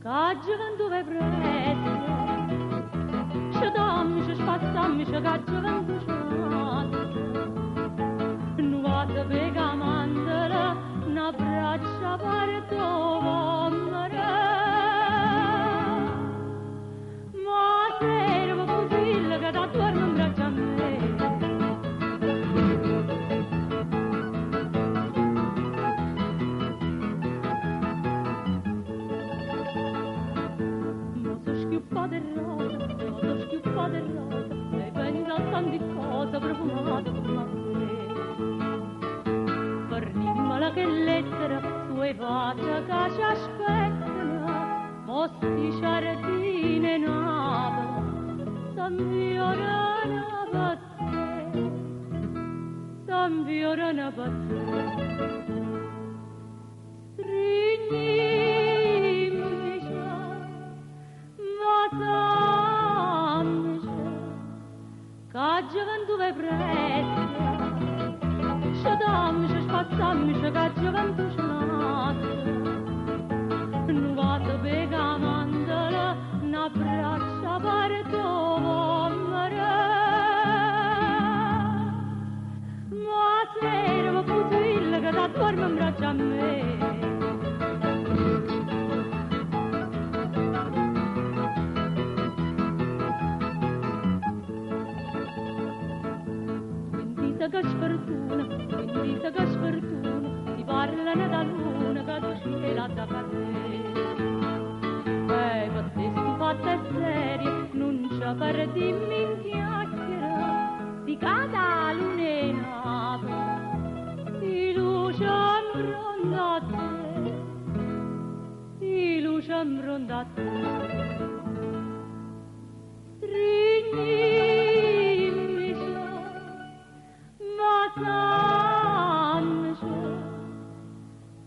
ca gioventù presto, ci dam, ci spazzam, ci ca gioventù nu vado pe camandela, una braccia parto vomere. Ma servo fusil che da dormo in braccia a me. Schiuppate rosa, e pensa a tante cose profumate come a te. Farnimmela che lettera, sue facce che ci aspettano, mosti giardine nave, s'inviorano per te, s'inviorano per te. Strignimi già, ma ca gioventù presto, ci dam, ci spazzam, ci ca gioventù nu vado pe camandela, una braccia parto vomere. Ma servo fusil che da dormo in braccia a me. Che sfortuna, bendita che sfortuna, ti parlano da luna che tu scela da cadere. Per te stufata e seria, non c'è per dimmi in chiacchiera, di cada luna e nave, di luce ambrondate, di luce ambrondate. Strignimi già,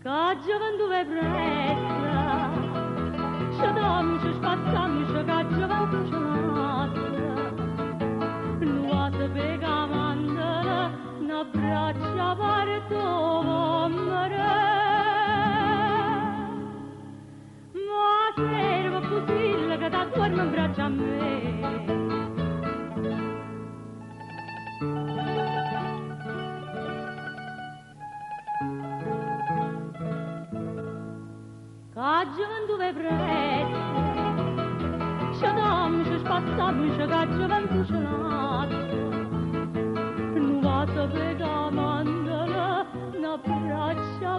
ca gioventù presta, ci dam, ci spazzam, ci ca gioventù nu vado pe camandela, una braccia parto vomere. Ma servo fusil che da dormo in braccia a me. Ca gioventù presta, ci dam, ci spazzam, ci ca gioventù nu vado pe camandela, una braccia